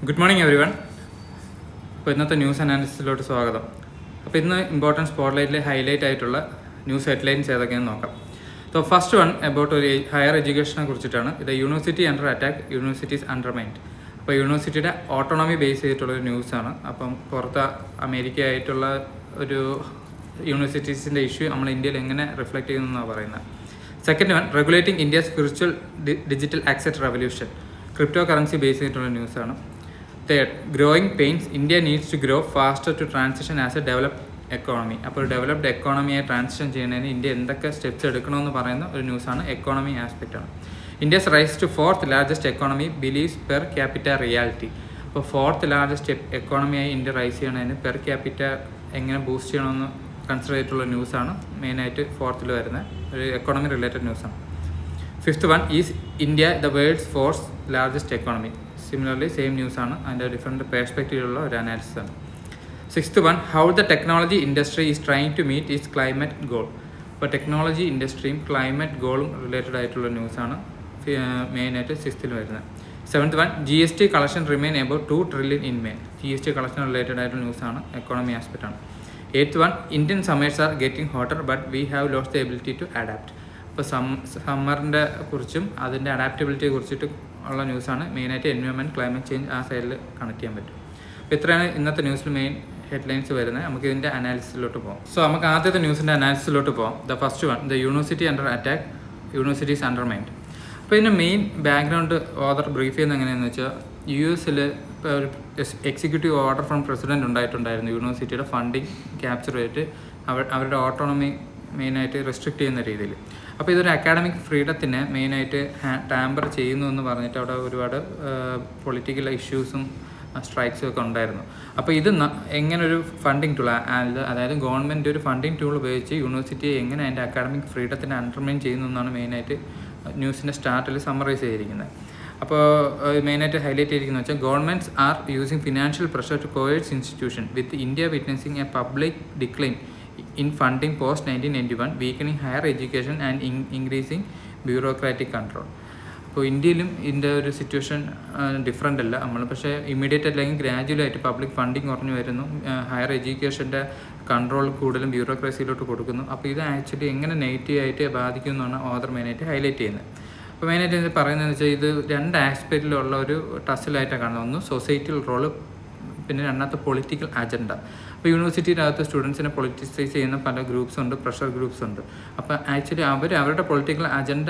Good morning every one. അപ്പോൾ ഇന്നത്തെ news അനാലിസിസിലോട്ട് സ്വാഗതം. അപ്പോൾ ഇന്ന് ഇമ്പോർട്ടൻറ്റ് സ്പോട്ട്ലൈറ്റിൽ ഹൈലൈറ്റ് ആയിട്ടുള്ള ന്യൂസ് ഹെഡ്ലൈൻസ് ഏതൊക്കെയാണെന്ന് നോക്കാം. സോ ഫസ്റ്റ് വൺ അബൌട്ട് ഒരു ഹയർ എഡ്യൂക്കേഷനെ കുറിച്ചിട്ടാണ്. ഇത് university under attack, universities undermined. അപ്പോൾ യൂണിവേഴ്സിറ്റിയുടെ ഓട്ടോണമി ബേസ് ചെയ്തിട്ടുള്ളൊരു ന്യൂസാണ്. അപ്പം പുറത്ത് അമേരിക്ക ആയിട്ടുള്ള ഒരു യൂണിവേഴ്സിറ്റീസിൻ്റെ ഇഷ്യൂ നമ്മൾ ഇന്ത്യയിൽ എങ്ങനെ റിഫ്ലക്റ്റ് ചെയ്യുന്നതെന്നാണ് പറയുന്നത്. Second one regulating India spiritual digital asset revolution, crypto currency base ചെയ്തിട്ടുള്ള ന്യൂസാണ്. Third, growing pains, India needs to grow faster to transition as a developed economy. അപ്പോൾ ഒരു ഡെവലപ്ഡ് എക്കോണമിയെ ട്രാൻസിഷൻ ചെയ്യുന്നതിന് ഇന്ത്യ എന്തൊക്കെ സ്റ്റെപ്സ് എടുക്കണമെന്ന് പറയുന്ന ഒരു ന്യൂസാണ്. എക്കോണമി ആസ്പെക്റ്റാണ്. India's rise to fourth largest economy believes per capita reality. അപ്പോൾ ഫോർത്ത് ലാർജസ്റ്റ് എക്കോണമിയായി ഇന്ത്യ റൈസ് ചെയ്യണതിന് പെർ ക്യാപിറ്റ എങ്ങനെ ബൂസ്റ്റ് ചെയ്യണമെന്ന് കൺസിഡർ ചെയ്തിട്ടുള്ള ന്യൂസാണ് മെയിനായിട്ട് ഫോർത്തിൽ വരുന്ന ഒരു എക്കോണമി റിലേറ്റഡ് ന്യൂസാണ്. Fifth one is India the world's fourth largest economy. Similarly same ന്യൂസാണ്, അതിൻ്റെ ഡിഫറെൻറ്റ് പേഴ്സ്പെക്റ്റീവിലുള്ള ഒരു അനാലിസിസാണ്. Sixth one, how the technology industry is trying to meet is climate goal. അപ്പോൾ ടെക്നോളജി ഇൻഡസ്ട്രിയും ക്ലൈമറ്റ് ഗോളും റിലേറ്റഡ് ആയിട്ടുള്ള ന്യൂസാണ് മെയിനായിട്ട് സിക്സ്ത്തിൽ വരുന്നത്. Seventh one, GST collection remain about 2 trillion in May. GST collection related ആയിട്ടുള്ള ന്യൂസാണ്, എക്കോണമി ആസ്പെക്റ്റാണ്. Eighth one, Indian summers R getting hotter but we have lost the ability to adapt. ഇപ്പോൾ സമ്മറിൻ്റെ കുറിച്ചും അതിൻ്റെ അഡാപ്റ്റബിലിറ്റിയെ കുറിച്ചിട്ട് ഉള്ള ന്യൂസാണ്. മെയിനായിട്ട് എൻവയോൺമെൻറ്റ്, ക്ലൈമറ്റ് ചേഞ്ച് ആ സൈഡിൽ കണക്ട് ചെയ്യാൻ പറ്റും. അപ്പോൾ ഇത്രയാണ് ഇന്നത്തെ ന്യൂസിൽ മെയിൻ ഹെഡ്ലൈൻസ് വരുന്നത്. നമുക്ക് ഇതിൻ്റെ അനാലിസിസിലോട്ട് പോകാം. സോ നമുക്ക് ആദ്യത്തെ ന്യൂസിൻ്റെ അനാലിസിസിലോട്ട് പോകാം. The first one, the university under attack, universities undermined. അപ്പോൾ ഇതിൻ്റെ മെയിൻ ബാക്ക്ഗ്രൗണ്ട് ഓദർ ബ്രീഫ് ചെയ്യുന്നത് എങ്ങനെയാണെന്ന് വെച്ചാൽ, US ഇപ്പോൾ ഒരു എക്സിക്യൂട്ടീവ് ഓർഡർ ഫ്രം പ്രസിഡൻറ്റ് ഉണ്ടായിട്ടുണ്ടായിരുന്നു യൂണിവേഴ്സിറ്റിയുടെ ഫണ്ടിങ് ക്യാപ്ചർ ചെയ്തിട്ട് അവരുടെ ഓട്ടോണമി മെയിനായിട്ട് റെസ്ട്രിക്റ്റ് ചെയ്യുന്ന രീതിയിൽ. അപ്പോൾ ഇതൊരു അക്കാഡമിക് ഫ്രീഡത്തിനെ മെയിനായിട്ട് ടാമ്പർ ചെയ്യുന്നു എന്ന് പറഞ്ഞിട്ട് അവിടെ ഒരുപാട് പൊളിറ്റിക്കൽ ഇഷ്യൂസും സ്ട്രൈക്സും ഒക്കെ ഉണ്ടായിരുന്നു. അപ്പോൾ ഇത് എങ്ങനെ ഒരു ഫണ്ടിങ് ടൂൾ, അതായത് ഗവൺമെൻറ് ഒരു ഫണ്ടിങ് ടൂൾ ഉപയോഗിച്ച് യൂണിവേഴ്സിറ്റിയെ എങ്ങനെ അതിൻ്റെ അക്കാഡമിക് ഫ്രീഡത്തിനെ അണ്ടർമൈൻ ചെയ്യുന്നു എന്നാണ് മെയിനായിട്ട് ന്യൂസിൻ്റെ സ്റ്റാർട്ടിൽ സമ്മറൈസ് ചെയ്തിരിക്കുന്നത്. അപ്പോൾ മെയിനായിട്ട് ഹൈലൈറ്റ് ചെയ്തിരിക്കുന്നത് വെച്ചാൽ, governments are using financial pressure to coerce institution with India witnessing a public decline in funding post 1991, weakening higher education and increasing bureaucratic control. അപ്പോൾ ഇന്ത്യയിലും ഇതിൻ്റെ ഒരു സിറ്റുവേഷൻ ഡിഫറെൻ്റ് അല്ല. നമ്മൾ പക്ഷേ ഇമ്മീഡിയറ്റ് അല്ലെങ്കിൽ ഗ്രാജുവലായിട്ട് പബ്ലിക് ഫണ്ടിങ് കുറഞ്ഞു വരുന്നു, ഹയർ എഡ്യൂക്കേഷൻ്റെ കൺട്രോൾ കൂടുതലും ബ്യൂറോക്രസിയിലോട്ട് കൊടുക്കുന്നു. അപ്പോൾ ഇത് ആക്ച്വലി എങ്ങനെ നെഗറ്റീവായിട്ട് ബാധിക്കും എന്നാണ് ഓദർ മെയിനായിട്ട് ഹൈലൈറ്റ് ചെയ്യുന്നത്. അപ്പോൾ മെയിനായിട്ട് ഇത് പറയുന്നതെന്ന് വെച്ചാൽ, ഇത് രണ്ട് ആസ്പെക്റ്റിലുള്ള ഒരു ടസിലായിട്ടാണ് കാണുന്നത്. ഒന്ന് സൊസൈറ്റിയിൽ റോള്, പിന്നെ രണ്ടാമത്തെ പൊളിറ്റിക്കൽ അജണ്ട. അപ്പോൾ യൂണിവേഴ്സിറ്റിയുടെ അകത്ത് സ്റ്റുഡൻസിനെ പൊളിറ്റിസൈസ് ചെയ്യുന്ന പല ഗ്രൂപ്പ്സ് ഉണ്ട്, പ്രഷർ ഗ്രൂപ്പ്സ് ഉണ്ട്. അപ്പോൾ ആക്ച്വലി അവരുടെ പൊളിറ്റിക്കൽ അജണ്ട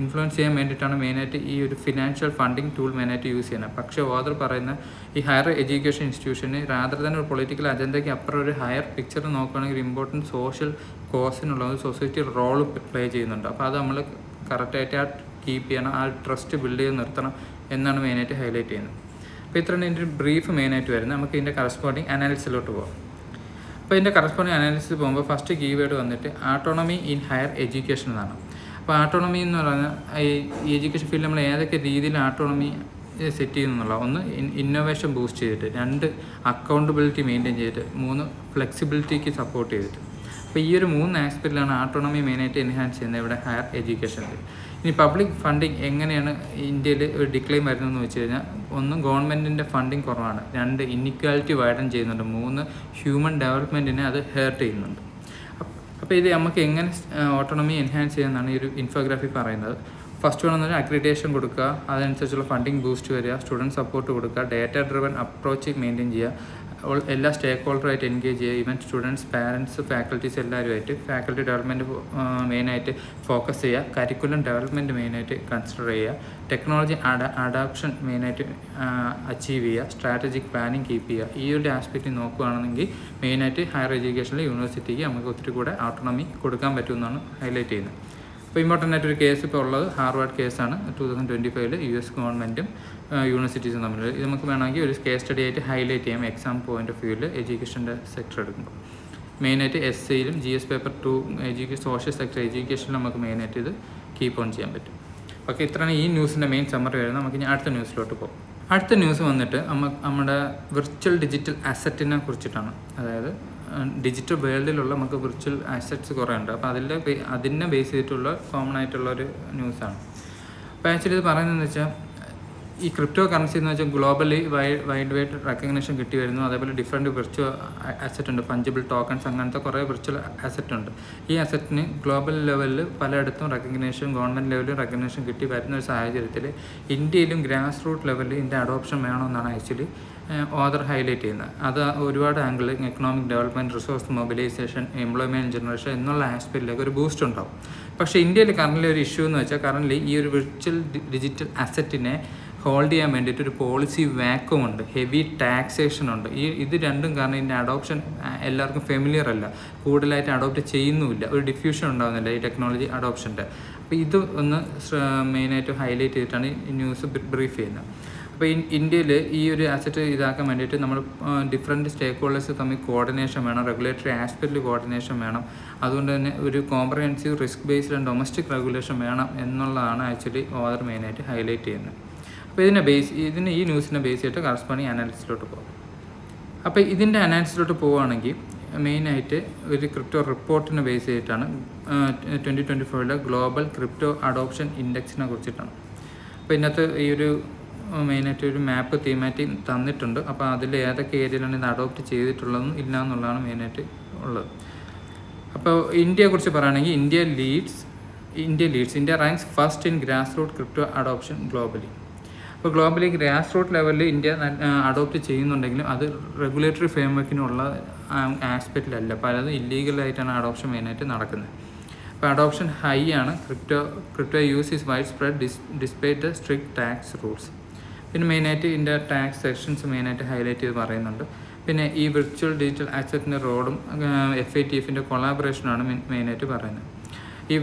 ഇൻഫ്ലുവൻസ് ചെയ്യാൻ വേണ്ടിയിട്ടാണ് മെയിനായിട്ട് ഈ ഒരു ഫിനാൻഷ്യൽ ഫണ്ടിങ് ടൂൾ മെയിനായിട്ട് യൂസ് ചെയ്യുന്നത്. പക്ഷേ ഓദർ പറയുന്ന ഈ ഹയർ എഡ്യൂക്കേഷൻ ഇൻസ്റ്റിറ്റ്യൂഷന് റാദർ തന്നെ ഒരു പൊളിറ്റിക്കൽ അജണ്ടയ്ക്ക് അപ്പുറം ഒരു ഹയർ പിക്ചർ നോക്കുകയാണെങ്കിൽ ഇമ്പോർട്ടൻറ്റ് സോഷ്യൽ കോസിനുള്ള ഒരു സൊസൈറ്റി റോൾ പ്ലേ ചെയ്യുന്നുണ്ട്. അപ്പോൾ അത് നമ്മൾ കറക്റ്റായിട്ട് കീപ്പ് ചെയ്യണം, ആ ട്രസ്റ്റ് ബിൽഡ് ചെയ്ത് നിർത്തണം എന്നാണ് മെയിനായിട്ട് ഹൈലൈറ്റ് ചെയ്യുന്നത്. അപ്പോൾ ഇത്രയാണ് ഇതിൻ്റെ ബ്രീഫ് മെയിനായിട്ട് വരുന്നത്. നമുക്ക് ഇതിൻ്റെ കറസ്പോണ്ടിങ് അനാലിസിലോട്ട് പോകാം. അപ്പോൾ ഇതിൻ്റെ കറസ്പോണ്ടിങ് അനാലിസിസ് പോകുമ്പോൾ ഫസ്റ്റ് കീവേഡ് വന്നിട്ട് ആട്ടോണമി ഇൻ ഹയർ എഡ്യൂക്കേഷൻ എന്നാണ്. അപ്പോൾ ആട്ടോണമി എന്ന് പറയുന്നത് ഈ എഡ്യൂക്കേഷൻ ഫീൽഡിൽ നമ്മൾ ഏതൊക്കെ രീതിയിൽ ആട്ടോണമി സെറ്റ് ചെയ്യുന്നുള്ള, ഒന്ന് ഇന്നോവേഷൻ ബൂസ്റ്റ് ചെയ്തിട്ട്, രണ്ട് അക്കൗണ്ടബിലിറ്റി മെയിൻറ്റെയിൻ ചെയ്തിട്ട്, മൂന്ന് ഫ്ലെക്സിബിലിറ്റിക്ക് സപ്പോർട്ട് ചെയ്തിട്ട്. അപ്പോൾ ഈ ഒരു 3 ആസ്പെക്റ്റിലാണ് ആട്ടോണമി മെയിനായിട്ട് എൻഹാൻസ് ചെയ്യുന്നത് ഇവിടെ ഹയർ എഡ്യൂക്കേഷനിൽ. ഇനി പബ്ലിക് ഫണ്ടിങ് എങ്ങനെയാണ് ഇന്ത്യയിൽ ഒരു ഡിക്ലൈൻ വരുന്നതെന്ന് വെച്ച് കഴിഞ്ഞാൽ, ഒന്ന് ഗവൺമെൻറ്റിൻ്റെ ഫണ്ടിങ് കുറവാണ്, രണ്ട് ഇന്നിക്വാലിറ്റി വൈഡൻ ചെയ്യുന്നുണ്ട്, മൂന്ന് ഹ്യൂമൻ ഡെവലപ്മെൻറ്റിനെ അത് ഹേർട്ട് ചെയ്യുന്നുണ്ട്. അപ്പോൾ ഇത് നമുക്ക് എങ്ങനെ ഓട്ടോണമി എൻഹാൻസ് ചെയ്യുന്നതാണ് ഈ ഒരു ഇൻഫോഗ്രാഫി പറയുന്നത്. ഫസ്റ്റ് വൺ എന്ന് പറഞ്ഞാൽ അക്രിഡിറ്റേഷൻ കൊടുക്കുക, അതനുസരിച്ചുള്ള ഫണ്ടിങ് ബൂസ്റ്റ് വരിക, സ്റ്റുഡൻറ്റ് സപ്പോർട്ട് കൊടുക്കുക, ഡേറ്റ ഡ്രിവൻ അപ്രോച്ച് മെയിൻറ്റെയിൻ ചെയ്യുക, എല്ലാ സ്റ്റേക്ക് ഹോൾഡറുമായിട്ട് എൻഗേജ് ചെയ്യുക, ഈവൻ സ്റ്റുഡൻസ്, പാരൻസ്, ഫാക്കൽറ്റീസ് എല്ലാവരുമായിട്ട് ഫാക്കൽറ്റി ഡെവലപ്മെൻറ്റ് മെയിനായിട്ട് ഫോക്കസ് ചെയ്യുക, കരിക്കുലം ഡെവലപ്മെൻറ്റ് മെയിനായിട്ട് കൺസിഡർ ചെയ്യുക, ടെക്നോളജി അഡാപ്ഷൻ മെയിനായിട്ട് അച്ചീവ് ചെയ്യുക, സ്ട്രാറ്റജിക് പ്ലാനിങ് കീപ്പ് ചെയ്യുക. ഈ ഒരു ആസ്പെക്റ്റ് നോക്കുകയാണെങ്കിൽ മെയിനായിട്ട് ഹയർ എഡ്യൂക്കേഷനിൽ യൂണിവേഴ്സിറ്റിക്ക് നമുക്ക് ഒത്തിരി കൂടെ ഓട്ടോണമി കൊടുക്കാൻ പറ്റുമെന്നാണ് ഹൈലൈറ്റ് ചെയ്യുന്നത്. അപ്പോൾ ഇമ്പോർട്ടൻ്റ് ആയിട്ടൊരു കേസ് ഇപ്പോൾ ഉള്ളത് ഹാർവാർഡ് കേസാണ്. 2025 US ഗവൺമെൻറ്റും യൂണിവേഴ്സിറ്റീസും തമ്മിൽ. ഇത് നമുക്ക് വേണമെങ്കിൽ ഒരു കേസ് സ്റ്റഡി ആയിട്ട് ഹൈലൈറ്റ് ചെയ്യാം എക്സാം പോയിൻ്റ് ഓഫ് വ്യൂവിൽ എഡ്യൂക്കേഷൻ്റെ സെക്ടർ എടുക്കുമ്പോൾ. മെയിനായിട്ട് SAയിലും GS പേപ്പർ 2 സോഷ്യൽ സെക്ടർ എഡ്യൂക്കേഷനിലും നമുക്ക് മെയിനായിട്ട് ഇത് കീപ്പ് ഓൺ ചെയ്യാൻ പറ്റും. ഓക്കെ, ഇത്രയാണ് ഈ ന്യൂസിൻ്റെ മെയിൻ സമ്മറി വരുന്നത്. നമുക്ക് ഇനി അടുത്ത ന്യൂസിലോട്ട് പോകും. അടുത്ത ന്യൂസ് വന്നിട്ട് നമ്മുടെ വിർച്വൽ ഡിജിറ്റൽ അസറ്റിനെ കുറിച്ചിട്ടാണ്. അതായത് ഡിജിറ്റൽ വേൾഡിലുള്ള നമുക്ക് വിർച്വൽ അസറ്റ്സ് കുറേ ഉണ്ട്. അപ്പോൾ അതിനെ ബേസ് ചെയ്തിട്ടുള്ള കോമൺ ആയിട്ടുള്ളൊരു ന്യൂസാണ്. അപ്പോൾ ആക്ച്വലി ഇത് പറയുന്നതെന്ന് വെച്ചാൽ, ഈ ക്രിപ്റ്റോ കറൻസി എന്ന് വെച്ചാൽ ഗ്ലോബലി വൈഡ് റെക്കഗ്നേഷൻ കിട്ടി വരുന്നു. അതേപോലെ ഡിഫറെൻറ്റ് വിർച്വൽ അസറ്റ് ഉണ്ട്, ഫഞ്ചിബിൾ ടോക്കൺസ്, അങ്ങനത്തെ കുറേ വിർച്വൽ അസറ്റ് ഉണ്ട്. ഈ അസറ്റിന് ഗ്ലോബൽ ലെവലിൽ പലയിടത്തും റെക്കഗ്നേഷൻ, ഗവൺമെൻറ് ലെവലിൽ റെക്കഗ്നേഷൻ കിട്ടി വരുന്ന ഒരു സാഹചര്യത്തിൽ ഇന്ത്യയിലും ഗ്രാസ് റൂട്ട് ലെവലിൽ ഇതിൻ്റെ അഡോപ്ഷൻ വേണമെന്നാണ് ആക്ച്വലി ഓദർ ഹൈലൈറ്റ് ചെയ്യുന്നത്. അത് ഒരുപാട് angle economic development, resource mobilisation, employment generation എന്നുള്ള ആസ്പെക്റ്റിലേക്ക് ഒരു ബൂസ്റ്റ് ഉണ്ടാവും. പക്ഷേ ഇന്ത്യയിൽ കറൻ്റ് ഒരു ഇഷ്യൂ എന്ന് വെച്ചാൽ കറൻ്റ് ഈ ഒരു വിർച്വൽ ഡിജിറ്റൽ അസറ്റിനെ ഹോൾഡ് ചെയ്യാൻ വേണ്ടിയിട്ട് ഒരു പോളിസി വാക്വം ഉണ്ട്, ഹെവി ടാക്സേഷൻ ഉണ്ട്. ഇത് രണ്ടും കാരണം ഇതിൻ്റെ അഡോപ്ഷൻ എല്ലാവർക്കും ഫെമിലിയർ അല്ല, കൂടുതലായിട്ട് അഡോപ്റ്റ് ചെയ്യുന്നുമില്ല, ഒരു ഡിഫ്യൂഷൻ ഉണ്ടാകുന്നില്ല ഈ ടെക്നോളജി അഡോപ്ഷൻ്റെ. അപ്പോൾ ഇത് ഒന്ന് മെയിനായിട്ട് ഹൈലൈറ്റ് ചെയ്തിട്ടാണ് ഈ ന്യൂസ് ബ്രീഫ് ചെയ്യുന്നത്. അപ്പോൾ ഇന്ത്യയിൽ ഈ ഒരു അസറ്റ് ഇതാക്കാൻ വേണ്ടിയിട്ട് നമ്മൾ ഡിഫറെൻറ്റ് സ്റ്റേക്ക് ഹോൾഡേഴ്സ് തമ്മിൽ കോർഡിനേഷൻ വേണം, റെഗുലേറ്ററി ആസ്പെക്റ്റിൽ കോർഡിനേഷൻ വേണം. അതുകൊണ്ട് തന്നെ ഒരു comprehensive risk based and domestic regulation വേണം എന്നുള്ളതാണ് ആക്ച്വലി ഓദർ മെയിനായിട്ട് ഹൈലൈറ്റ് ചെയ്യുന്നത്. അപ്പോൾ ഇതിനെ ഈ ന്യൂസിനെ ബേസ് ചെയ്തിട്ട് കറസ്പോണ്ടിങ് അനാലിസിസിലോട്ട് പോകും. അപ്പോൾ ഇതിൻ്റെ അനാലിസിസിലോട്ട് പോവുകയാണെങ്കിൽ മെയിനായിട്ട് ഒരു ക്രിപ്റ്റോ റിപ്പോർട്ടിനെ ബേസ് ചെയ്തിട്ടാണ് 2024 ഗ്ലോബൽ ക്രിപ്റ്റോ അഡോപ്ഷൻ ഇൻഡെക്സിനെ കുറിച്ചിട്ടാണ്. അപ്പോൾ ഇതിനകത്ത് ഈ ഒരു മെയിനായിട്ട് ഒരു മാപ്പ് തീമാറ്റിക് തന്നിട്ടുണ്ട്. അപ്പോൾ അതിൽ ഏതൊക്കെ ഏരിയയിലാണ് ഇത് അഡോപ്റ്റ് ചെയ്തിട്ടുള്ളതെന്നും ഇല്ല എന്നുള്ളതാണ് മെയിനായിട്ട് ഉള്ളത്. അപ്പോൾ ഇന്ത്യയെക്കുറിച്ച് പറയുകയാണെങ്കിൽ India ranks first in grass root crypto adoption globally. അപ്പോൾ ഗ്ലോബലി ഗ്രാസ് റൂട്ട് ലെവലിൽ ഇന്ത്യ അഡോപ്റ്റ് ചെയ്യുന്നുണ്ടെങ്കിലും അത് റെഗുലേറ്ററി ഫ്രെയിംവർക്കിനുള്ള ആസ്പെക്റ്റിലല്ല, പലതും ഇല്ലീഗലായിട്ടാണ് അഡോപ്ഷൻ മെയിനായിട്ട് നടക്കുന്നത്. അപ്പോൾ അഡോപ്ഷൻ ഹൈ ആണ്. Crypto use is wide spread despite the strict tax rules. പിന്നെ മെയിനായിട്ട് ഇതിൻ്റെ ടാക്സ് സെക്ഷൻസ് മെയിനായിട്ട് ഹൈലൈറ്റ് ചെയ്ത് പറയുന്നുണ്ട്. പിന്നെ ഈ വിർച്വൽ ഡിജിറ്റൽ അസറ്റിൻ്റെ റോളും FATFൻ്റെ കൊളാബറേഷനാണ് മെയിനായിട്ട് പറയുന്നത്. ഈ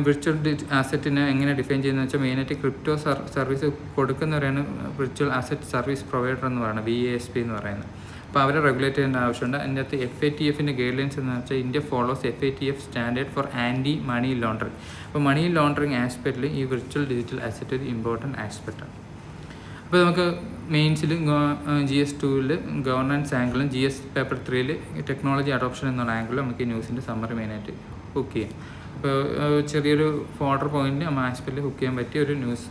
വിർച്വൽ അസറ്റിനെ എങ്ങനെ ഡിഫൈൻ ചെയ്യുന്നത് വെച്ചാൽ മെയിനായിട്ട് ക്രിപ്റ്റോ സർവീസ് കൊടുക്കുന്നവരാണ് വിർച്വൽ അസറ്റ് സർവീസ് പ്രൊവൈഡർ എന്ന് പറയുന്നത്, VASP എന്ന് പറയുന്നത്. അപ്പോൾ അവരെ റെഗുലേറ്റ് ചെയ്യേണ്ട ആവശ്യമുണ്ട്. അതിൻ്റെ അകത്ത് FATFൻ്റെ ഗൈഡ് ലൈൻസ് എന്ന് വെച്ചാൽ India follows FATF standard for anti money laundering. അപ്പോൾ മണി ലോണ്ടറിങ് ആസ്പെക്റ്റിൽ ഈ വിർച്വൽ ഡിജിറ്റൽ അസറ്റ് ഒരു ഇമ്പോർട്ടൻറ്റ് ആസ്പെക്റ്റാണ്. അപ്പോൾ നമുക്ക് മെയിൻസിലും GS2 ഗവർണൻസ് ആംഗിളും GS പേപ്പർ 3 ടെക്നോളജി അഡോപ്ഷൻ എന്നുള്ള ആംഗിളും നമുക്ക് ഈ ന്യൂസിൻ്റെ സമ്മറി മെയിനായിട്ട് ഹുക്ക് ചെയ്യാം. അപ്പോൾ ചെറിയൊരു ഫോർഡർ പോയിന്റ് നമ്മൾ ആസ്പെക്റ്റിൽ ഹുക്ക് ചെയ്യാൻ പറ്റിയ ഒരു ന്യൂസ്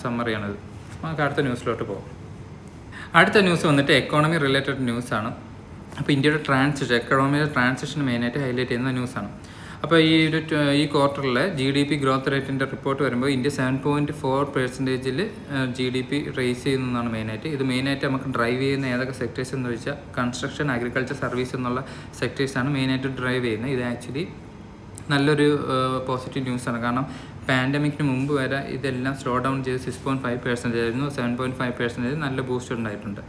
സമ്മറിയാണത്. നമുക്ക് അടുത്ത ന്യൂസിലോട്ട് പോകാം. അടുത്ത ന്യൂസ് വന്നിട്ട് എക്കോണമി റിലേറ്റഡ് ന്യൂസാണ്. അപ്പോൾ ഇന്ത്യയുടെ എക്കോണമിയുടെ ട്രാൻസിഷൻ മെയിനായിട്ട് ഹൈലൈറ്റ് ചെയ്യുന്ന ന്യൂസാണ്. അപ്പോൾ ഈ ക്വാർട്ടറിൽ GDP ഗ്രോത്ത് റേറ്റിൻ്റെ റിപ്പോർട്ട് വരുമ്പോൾ ഇന്ത്യ 7.4% GDP റേസ് ചെയ്യുന്നതാണ് മെയിനായിട്ട്. ഇത് മെയിനായിട്ട് നമുക്ക് ഡ്രൈവ് ചെയ്യുന്ന ഏതൊക്കെ സെക്ടേഴ്സ് എന്ന് വെച്ചാൽ കൺസ്ട്രക്ഷൻ, അഗ്രികൾച്ചർ, സർവീസ് എന്നുള്ള സെക്ടേഴ്സാണ് മെയിനായിട്ട് ഡ്രൈവ് ചെയ്യുന്നത്. ഇത് ആക്ച്വലി നല്ലൊരു പോസിറ്റീവ് ന്യൂസാണ്. കാരണം പാൻഡമിക്കിന് മുമ്പ് വരെ ഇതെല്ലാം സ്ലോ ഡൗൺ ചെയ്ത് 6.5% ആയിരുന്നു, 7.5% നല്ല ബൂസ്റ്റ് ഉണ്ടായിട്ടുണ്ട്.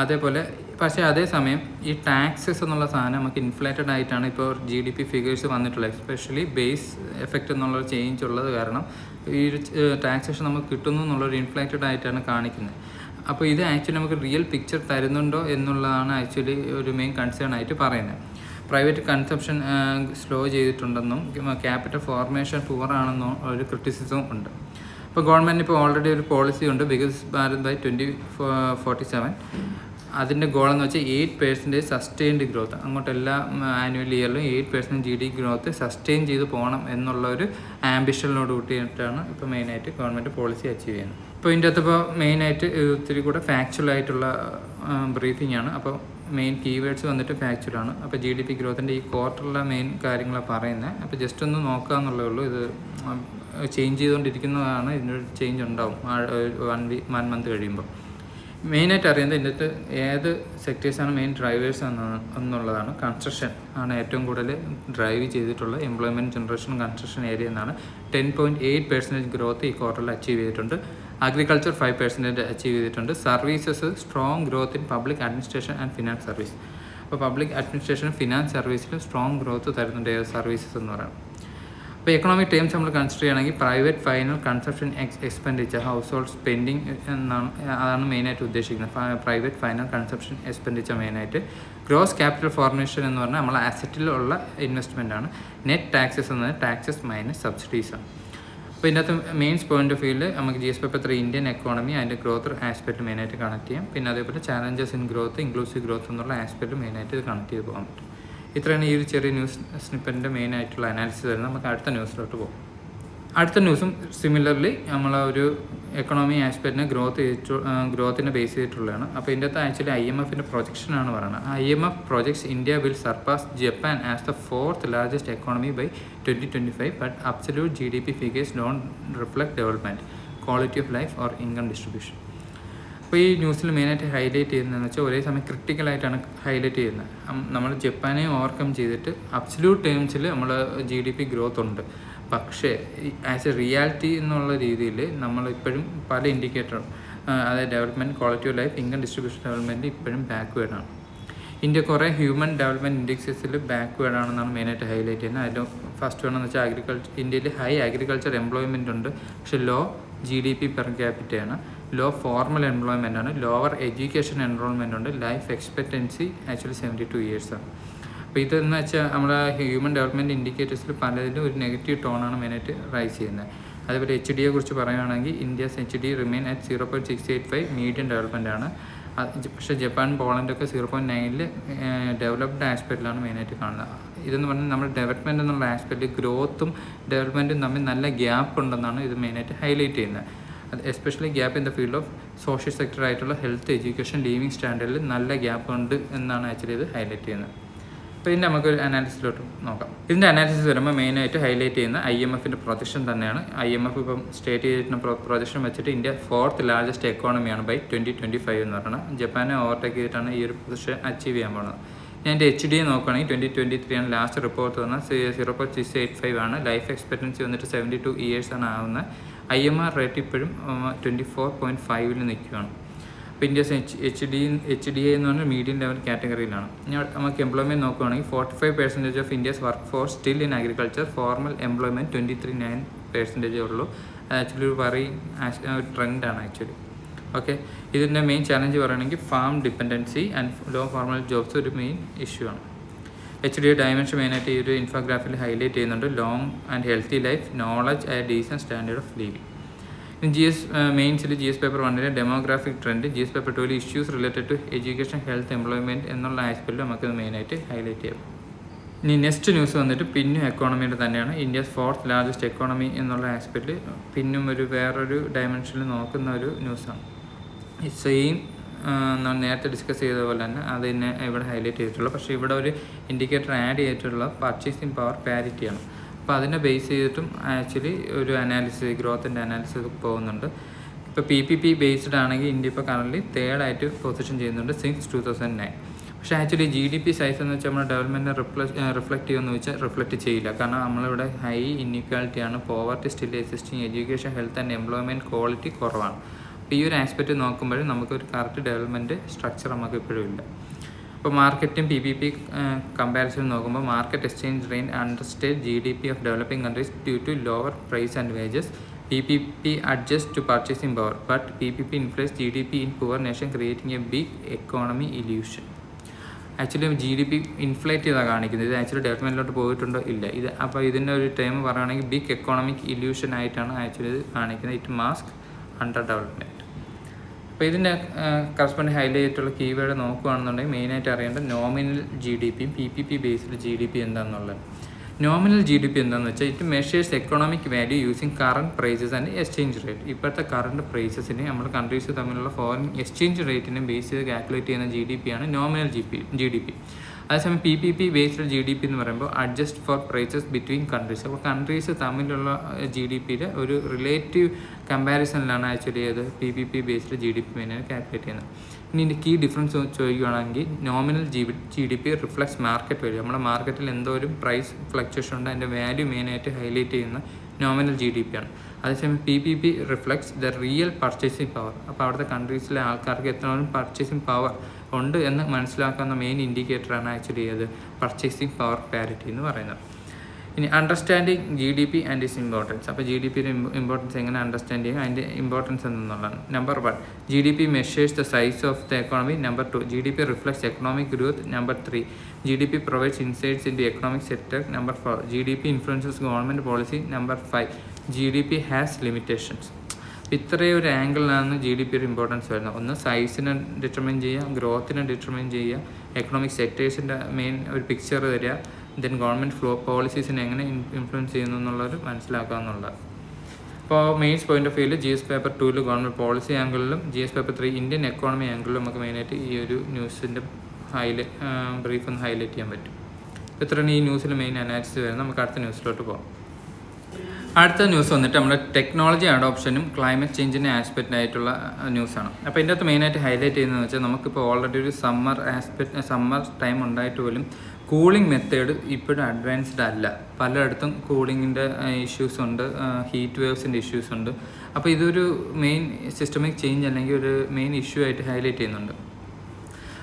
അതേപോലെ പക്ഷേ അതേസമയം ഈ ടാക്സസ് എന്നുള്ള സാധനം നമുക്ക് ഇൻഫ്ലേറ്റഡ് ആയിട്ടാണ് ഇപ്പോൾ GDP ഫിഗേഴ്സ് വന്നിട്ടുള്ളത്. എസ്പെഷ്യലി ബേസ് എഫക്റ്റ് എന്നുള്ള ചേഞ്ച് ഉള്ളത് കാരണം ഈ ടാക്സേഷൻ നമുക്ക് കിട്ടുന്നു എന്നുള്ളൊരു ഇൻഫ്ലേറ്റഡ് ആയിട്ടാണ് കാണിക്കുന്നത്. അപ്പോൾ ഇത് ആക്ച്വലി നമുക്ക് റിയൽ പിക്ചർ തരുന്നുണ്ടോ എന്നുള്ളതാണ് ആക്ച്വലി ഒരു മെയിൻ കൺസേൺ ആയിട്ട് പറയുന്നത്. പ്രൈവറ്റ് കൺസപ്ഷൻ സ്ലോ ചെയ്തിട്ടുണ്ടെന്നും ക്യാപിറ്റൽ ഫോർമേഷൻ പൂറാണെന്നും ഒരു ക്രിറ്റിസിസവും ഉണ്ട്. ഇപ്പോൾ ഗവൺമെൻറ് ഇപ്പോൾ ഓൾറെഡി ഒരു പോളിസി ഉണ്ട്, വികസിത് ഭാരത് ബൈ 2047. അതിൻ്റെ ഗോളെന്ന് വെച്ചാൽ 8% സസ്റ്റെയിൻഡ് ഗ്രോത്ത്, അങ്ങോട്ട് എല്ലാ ആനുവൽ ഇയറിലും 8% GDP ഗ്രോത്ത് സസ്റ്റെയിൻ ചെയ്ത് പോകണം എന്നുള്ള ഒരു ആംബിഷനിലോട് കൂട്ടിയിട്ടാണ് ഇപ്പോൾ മെയിനായിട്ട് ഗവൺമെൻറ് പോളിസി അച്ചീവ് ചെയ്യുന്നത്. ഇപ്പോൾ ഇതിൻ്റെ അകത്ത് ഇപ്പോൾ മെയിനായിട്ട് ഒത്തിരി കൂടെ ഫാക്ച്വലായിട്ടുള്ള ബ്രീഫിംഗ് ആണ്. അപ്പോൾ മെയിൻ കീവേഡ്സ് വന്നിട്ട് ഫാക്ച്വലാണ്. അപ്പോൾ GDP ഗ്രോത്തിൻ്റെ ഈ ക്വാർട്ടറിലെ മെയിൻ കാര്യങ്ങളാണ് പറയുന്നത്. അപ്പോൾ ജസ്റ്റ് ഒന്ന് നോക്കുക എന്നുള്ളതേ ഉള്ളൂ. ഇത് ചേഞ്ച് ചെയ്തുകൊണ്ടിരിക്കുന്നതാണ്, ഇതിനൊരു ചേഞ്ച് ഉണ്ടാവും 1 മന്ത് കഴിയുമ്പോൾ. മെയിനായിട്ട് അറിയുന്നത് ഇതിൻ്റെ ഏത് സെക്ടേഴ്സാണ് മെയിൻ ഡ്രൈവേഴ്സ് എന്നുള്ളതാണ്. കൺസ്ട്രക്ഷൻ ആണ് ഏറ്റവും കൂടുതൽ ഡ്രൈവ് ചെയ്തിട്ടുള്ള എംപ്ലോയ്മെൻറ്റ് ജനറേഷൻ കൺസ്ട്രക്ഷൻ ഏരിയ എന്നാണ്. 10.8% ഗ്രോത്ത് ഈ ക്വാർട്ടറിൽ അച്ചീവ് ചെയ്തിട്ടുണ്ട്. അഗ്രികൾച്ചർ 5% അച്ചീവ് ചെയ്തിട്ടുണ്ട്. Services strong growth in public administration and finance service. അപ്പോൾ പബ്ലിക് അഡ്മിനിസ്ട്രേഷനും ഫിനാൻസ് സർവീസിലും സ്ട്രോങ് ഗ്രോത്ത് തരുന്നുണ്ട് സർവീസസ് എന്ന് പറയുന്നത്. അപ്പോൾ എക്കണോമിക് ടേംസ് നമ്മൾ കൺസിഡർ ചെയ്യുകയാണെങ്കിൽ private final consumption expenditure, house hold spending അതാണ് മെയിനായിട്ട് ഉദ്ദേശിക്കുന്നത്. പ്രൈവറ്റ് ഫൈനൽ കൺസപ്ഷൻ എക്സ്പെൻഡിച്ചർ മെയിനായിട്ട്. ഗ്രോസ് ക്യാപിറ്റൽ ഫോർമേഷൻ എന്ന് പറഞ്ഞാൽ നമ്മൾ അസറ്റിലുള്ള ഇൻവെസ്റ്റ്മെൻ്റ് ആണ്. നെറ്റ് ടാക്സസ് എന്നത് ടാക്സസ് മൈനസ് സബ്സിഡീസാണ്. അപ്പോൾ ഇതിനകത്ത് മെയിൻസ് പോയിന്റ് ഓഫ് വ്യൂവിൽ നമുക്ക് GS പേപ്പർ 3 ഇന്ത്യൻ എക്കോണമി അതിൻ്റെ ഗ്രോത്ത് ആസ്പെക്റ്റ് മെയിനായിട്ട് കണക്ട് ചെയ്യാം. പിന്നെ അതേപോലെ challenges in growth, inclusive growth എന്നുള്ള ആസ്പെക്റ്റ് മെയിനായിട്ട് ഇത് കണക്ട് ചെയ്ത് പോകാൻ പറ്റും. ഇത്രയാണ് ഈ ഒരു ചെറിയ ന്യൂസ് സ്നിപ്പറ്റിൻ്റെ മെയിനായിട്ടുള്ള അനാലിസിസ് വരുന്നത്. നമുക്ക് അടുത്ത ന്യൂസിലോട്ട് പോകും. അടുത്ത ന്യൂസും സിമിലർലി നമ്മളൊരു എക്കണോമി ആസ്പെക്റ്റിനെ ഗ്രോത്തിനെ ബേസ് ചെയ്തിട്ടുള്ളതാണ്. അപ്പോൾ ഇതിൻ്റെ അകത്ത് ആക്ച്വലി IMFൻ്റെ പ്രൊജക്ഷനാണ് പറയുന്നത്. IMF projects India will surpass Japan as the 4th largest economy by 2025, but absolute GDP figures don't reflect development, quality of life or income distribution. അപ്പോൾ ഈ ന്യൂസിൽ മെയിനായിട്ട് ഹൈലൈറ്റ് ചെയ്യുന്നതെന്ന് വെച്ചാൽ ഒരേ സമയം ക്രിട്ടിക്കലായിട്ടാണ് ഹൈലൈറ്റ് ചെയ്യുന്നത്. നമ്മൾ ജപ്പാനെ ഓവർകം ചെയ്തിട്ട് അബ്സല്യൂട്ട് ടേംസിൽ നമ്മൾ GDP ഗ്രോത്ത് ഉണ്ട്. പക്ഷേ ആസ് എ റിയാലിറ്റി എന്നുള്ള രീതിയിൽ നമ്മളിപ്പോഴും പല ഇൻഡിക്കേറ്ററും, അതായത് development, quality of life, income distribution development ഇപ്പോഴും ബാക്ക്വേർഡാണ്. ഇന്ത്യ കുറേ ഹ്യൂമൻ ഡെവലപ്മെൻറ്റ് ഇൻഡെക്സസിൽ ബാക്ക്വേർഡാണെന്നാണ് മെയിനായിട്ട് ഹൈലൈറ്റ് ചെയ്യുന്നത്. അതിൽ ഫസ്റ്റ് വേണമെന്ന് വെച്ചാൽ ഇന്ത്യയിൽ ഹൈ അഗ്രികൾച്ചർ എംപ്ലോയ്മെൻ്റ് ഉണ്ട്, പക്ഷേ ലോ GDP പെർ ക്യാപിറ്റയാണ്, ലോ ഫോർമൽ എംപ്ലോയ്മെൻ്റ് ആണ്, ലോവർ എഡ്യൂക്കേഷൻ എൻറോൾമെൻ്റ് ഉണ്ട്, ലൈഫ് എക്സ്പെക്റ്റൻസി ആക്ച്വലി 72 ഇയേഴ്സാണ്. അപ്പോൾ ഇതെന്ന് വെച്ചാൽ നമ്മുടെ ഹ്യൂമൻ ഡെവലപ്മെൻറ്റ് ഇൻഡിക്കേറ്റേഴ്സിൽ പലതിലും ഒരു നെഗറ്റീവ് ടോണാണ് മെയിനായിട്ട് റൈസ് ചെയ്യുന്നത്. അതേപോലെ HDയെ കുറിച്ച് പറയുകയാണെങ്കിൽ India's HD remain at 0.685 medium development ആണ്. പക്ഷേ ജപ്പാൻ, പോളണ്ടൊക്കെ 0.9 ഡെവലപ്ഡ് ആസ്പെക്റ്റിലാണ് മെയിനായിട്ട് കാണുന്നത്. ഇതെന്ന് പറഞ്ഞാൽ നമ്മൾ ഡെവലപ്മെൻറ്റ് എന്നുള്ള ആസ്പെക്റ്റിൽ ഗ്രോത്തും ഡെവലപ്മെൻറ്റും തമ്മിൽ നല്ല ഗ്യാപ്പ് ഉണ്ടെന്നാണ് ഇത് മെയിനായിട്ട് ഹൈലൈറ്റ് ചെയ്യുന്നത്. അത് especially gap in the field of social sector ആയിട്ടുള്ള ഹെൽത്ത്, എഡ്യൂക്കേഷൻ, ലിവിങ് സ്റ്റാൻഡേർഡിൽ നല്ല ഗ്യാപ്പ് ഉണ്ട് എന്നാണ് ആക്ച്വലി ഇത് ഹൈലൈറ്റ് ചെയ്യുന്നത്. അപ്പോൾ ഇതിൻ്റെ നമുക്കൊരു അനാലിസിലോട്ട് നോക്കാം. ഇതിൻ്റെ അനാലിസിസ് വരുമ്പോൾ മെയിനായിട്ട് ഹൈലൈറ്റ് ചെയ്യുന്ന IMFൻ്റെ പ്രൊജക്ഷൻ തന്നെയാണ്. IMF ഇപ്പം സ്റ്റേറ്റ് ചെയ്തിട്ടുള്ള പ്രൊജക്ഷൻ വെച്ചിട്ട് ഇന്ത്യ 4th ലാർജസ്റ്റ് എക്കോണമിയാണ് ബൈ 2025 എന്ന് പറയുന്നത്. ജപ്പാനെ ഓവർടേക്ക് ചെയ്തിട്ടാണ് ഈ ഒരു പൊസിഷൻ അച്ചീവ് ചെയ്യാൻ പോകുന്നത്. ഞാൻ എൻ്റെ HDA നോക്കുകയാണെങ്കിൽ 2023 ആണ് ലാസ്റ്റ് റിപ്പോർട്ട് വന്നാൽ 0.685 ആണ്. ലൈഫ് എക്സ്പെക്റ്റൻസി വന്നിട്ട് 72 ഇയേഴ്സാണ് ആവുന്നത്. IMR റേറ്റ് ഇപ്പോഴും 24.5 നിൽക്കുകയാണ്. അപ്പോൾ ഇന്ത്യസ് HDA എന്ന് പറഞ്ഞാൽ മീഡിയം ലെവൽ കാറ്റഗറിയിലാണ്. നമുക്ക് എംപ്ലോയ്മെൻറ്റ് നോക്കുകയാണെങ്കിൽ 45% of India's work force still in agriculture, formal employment 23.9% ഉള്ളൂ. അത് ആക്ച്വലി ഒരു ഒരു ട്രെൻഡാണ് ആക്ച്വലി. ഓക്കെ, ഇതിൻ്റെ മെയിൻ ചാലഞ്ച് പറയുകയാണെങ്കിൽ farm dependency and low formal jobs ഒരു മെയിൻ ഇഷ്യൂ ആണ്. HDA ഡയമെൻഷൻ മെയിനായിട്ട് ഈ ഒരു ഇൻഫോഗ്രാഫിൽ ഹൈലൈറ്റ് ചെയ്യുന്നുണ്ട്. Long and healthy life, knowledge and decent standard of living. മെയിൻസിൽ GS paper 1 demographic trend, GS paper 2 issues related to education, health, employment എന്നുള്ള ആസ്പെക്റ്റിൽ നമുക്കത് മെയിനായിട്ട് ഹൈലൈറ്റ് ചെയ്യാം. ഇനി നെക്സ്റ്റ് ന്യൂസ് വന്നിട്ട് പിന്നും എക്കോണമിയുടെ തന്നെയാണ്. ഇന്ത്യസ് 4th ലാർജസ്റ്റ് എക്കോണമി എന്നുള്ള ആസ്പെക്റ്റിൽ പിന്നും വേറൊരു ഡയമെൻഷനിൽ നോക്കുന്ന ഒരു ന്യൂസാണ്. ഈ സെയിം നമ്മൾ നേരത്തെ ഡിസ്കസ് ചെയ്ത പോലെ തന്നെ അത് തന്നെ ഇവിടെ ഹൈലൈറ്റ് ചെയ്തിട്ടുള്ളത്. പക്ഷേ ഇവിടെ ഒരു ഇൻഡിക്കേറ്റർ ആഡ് ചെയ്തിട്ടുള്ള പർച്ചേസിങ് പവർ പാരിറ്റിയാണ്. അപ്പോൾ അതിനെ ബേസ് ചെയ്തിട്ടും ആക്ച്വലി ഒരു അനാലിസിസ്, ഗ്രോത്തിൻ്റെ അനാലിസിസ് പോകുന്നുണ്ട്. ഇപ്പോൾ PPP ബേസ്ഡ് ആണെങ്കിൽ ഇന്ത്യ ഇപ്പോൾ കറൻറ്റ്ലി 3rd ആയിട്ട് പൊസിഷൻ ചെയ്യുന്നുണ്ട് സിൻസ് 2009. പക്ഷേ ആക്ച്വലി GDP സൈസ് എന്ന് വെച്ചാൽ നമ്മുടെ ഡെവലപ്മെൻറ്റിനെ റിഫ്ലക്റ്റ് ചെയ്യുമെന്ന് വെച്ചാൽ റിഫ്ലക്റ്റ് ചെയ്യില്ല. കാരണം നമ്മളിവിടെ ഹൈ ഇൻഇക്വാലിറ്റിയാണ്, poverty still existing, education, health and employment quality കുറവാണ്. അപ്പോൾ ഈ ഒരു ആസ്പെക്റ്റ് നോക്കുമ്പോഴും നമുക്കൊരു കറക്റ്റ് ഡെവലപ്മെൻറ്റ് സ്ട്രക്ചർ നമുക്ക് ഇപ്പോഴും ഇല്ല. ഇപ്പോൾ മാർക്കറ്റും PPP കമ്പാരിസൺ നോക്കുമ്പോൾ market exchange rate understate GDP of developing countries due to lower price and wages. PPP adjusts to purchasing power, but PPP inflates GDP in poor nation, creating a big economy illusion. Actually GDP inflate ചെയ്താണ് കാണിക്കുന്നത്. ഇത് actually ഡെവലപ്മെൻറ്റിലോട്ട് പോയിട്ടുണ്ടോ ഇല്ല. ഇത് അപ്പോൾ ഇതിൻ്റെ ഒരു term പറയുകയാണെങ്കിൽ ബിഗ് എക്കോണമിക് ഇല്യൂഷൻ ആയിട്ടാണ് ആക്ച്വലി ഇത് കാണിക്കുന്നത്. It mask under development. അപ്പോൾ ഇതിൻ്റെ കറസ്പോണ്ടിങ് ഹൈലൈറ്റ് ആയിട്ടുള്ള കീവേഡ് നോക്കുകയാണെന്നുണ്ടെങ്കിൽ മെയിനായിട്ട് അറിയേണ്ട നോമിനൽ GDPയും PPP ബേസ്ഡ് GDP എന്താണെന്നുള്ളത്. നോമിനൽ GDP എന്താണെന്ന് വെച്ചാൽ it measures economic value using current prices and exchange rate. ഇപ്പോഴത്തെ കറണ്ട് പ്രൈസസിനെ നമ്മൾ കൺട്രീസ് തമ്മിലുള്ള ഫോറിൻ എക്സ്ചേഞ്ച് റേറ്റിനെ ബേസ് ചെയ്ത് കാൽക്കുലേറ്റ് ചെയ്യുന്ന GDP ആണ് നോമിനൽ GDP. അതേസമയം PPP ബേസ്ഡ് GDP എന്ന് പറയുമ്പോൾ adjust for prices between countries. അപ്പോൾ കൺട്രീസ് തമ്മിലുള്ള GDPയുടെ ഒരു റിലേറ്റീവ് കമ്പാരിസണിലാണ് ആക്ച്വലി അത് PPP ബേസ്ഡ് GDP മെയിനായിട്ട് കാൽക്കുലേറ്റ് ചെയ്യുന്നത്. ഇനി ഇതിൻ്റെ കീ ഡിഫറൻസ് ചോദിക്കുകയാണെങ്കിൽ nominal GDP reflects market value. നമ്മുടെ മാർക്കറ്റിൽ എന്തോരം പ്രൈസ് ഫ്ലക്ച്വേഷൻ ഉണ്ട് അതിൻ്റെ വാല്യൂ മെയിനായിട്ട് ഹൈലൈറ്റ് ചെയ്യുന്ന നോമിനൽ GDP ആണ്. അതേസമയം PPP reflects the real purchasing power. അപ്പോൾ അവിടുത്തെ കൺട്രീസിലെ ആൾക്കാർക്ക് എത്രത്തോളം പർച്ചേസിങ് പവർ ഉണ്ട് എന്ന് മനസ്സിലാക്കുന്ന മെയിൻ ഇൻഡിക്കേറ്ററാണ് ആക്ച്വലി അത് പർച്ചേസിങ് പവർ പാരിറ്റി എന്ന് പറയുന്നത്. ഇനി understanding GDP and it's importance. അപ്പോൾ GDPയുടെ ഇമ്പോർട്ടൻസ് എങ്ങനെ അണ്ടർസ്റ്റാൻഡ് ചെയ്യുക, അതിൻ്റെ ഇമ്പോർട്ടൻസ് എന്നുള്ളതാണ്. Number 1, GDP measures the size of the economy. Number 2, GDP reflects economic growth. Number 3, GDP provides insights in the economic sector. Number 4, GDP influences government policy. Number 5, GDP has limitations. ഇത്രയും ഒരു ആംഗിളിലാണ് GDPയുടെ importance വരുന്നത്. ഒന്ന് സൈസിനെ determine ചെയ്യുക, ഗ്രോത്തിനെ determine ചെയ്യുക, economic സെക്ടേഴ്സിൻ്റെ main ഒരു പിക്ചർ തരിക, ദെൻ ഗവൺമെൻറ് പോളിസീസിനെ എങ്ങനെ ഇൻഫ്ലുവൻസ് ചെയ്യുന്നു എന്നുള്ളത് മനസ്സിലാക്കുക എന്നുള്ളത്. അപ്പോൾ മെയിൻസ് പോയിന്റ് ഓഫ് വ്യൂവിൽ GS പേപ്പർ 2 ഗവൺമെൻറ് പോളിസി ആംഗിളിലും GS പേപ്പർ 3 ഇന്ത്യൻ എക്കോണമി ആംഗിളിലും നമുക്ക് മെയിനായിട്ട് ഈ ഒരു ന്യൂസിൻ്റെ ബ്രീഫ് ഒന്ന് ഹൈലൈറ്റ് ചെയ്യാൻ പറ്റും. ഇത്രയാണ് ഈ ന്യൂസിൽ മെയിൻ അനാലിസിസ് വരുന്നത്. നമുക്ക് അടുത്ത ന്യൂസിലോട്ട് പോകാം. അടുത്ത ന്യൂസ് വന്നിട്ട് നമ്മുടെ ടെക്നോളജി അഡോപ്ഷനും ക്ലൈമറ്റ് ചേഞ്ചിൻ്റെ ആസ്പെക്റ്റ് ആയിട്ടുള്ള ന്യൂസാണ്. അപ്പോൾ ഇതിൻ്റെ അകത്ത് മെയിനായിട്ട് ഹൈലൈറ്റ് ചെയ്യുന്നതെന്ന് വെച്ചാൽ നമുക്കിപ്പോൾ ഓൾറെഡി ഒരു സമ്മർ ടൈം ഉണ്ടായിട്ട് പോലും കൂളിംഗ് മെത്തേഡ് ഇപ്പോഴും അഡ്വാൻസ്ഡ് അല്ല. പലയിടത്തും കൂളിങ്ങിൻ്റെ ഇഷ്യൂസ് ഉണ്ട്, ഹീറ്റ് വേവ്സിൻ്റെ ഇഷ്യൂസ് ഉണ്ട്. അപ്പോൾ ഇതൊരു മെയിൻ സിസ്റ്റമിക് ചേഞ്ച് അല്ലെങ്കിൽ ഒരു മെയിൻ ഇഷ്യൂ ആയിട്ട് ഹൈലൈറ്റ് ചെയ്യുന്നുണ്ട്.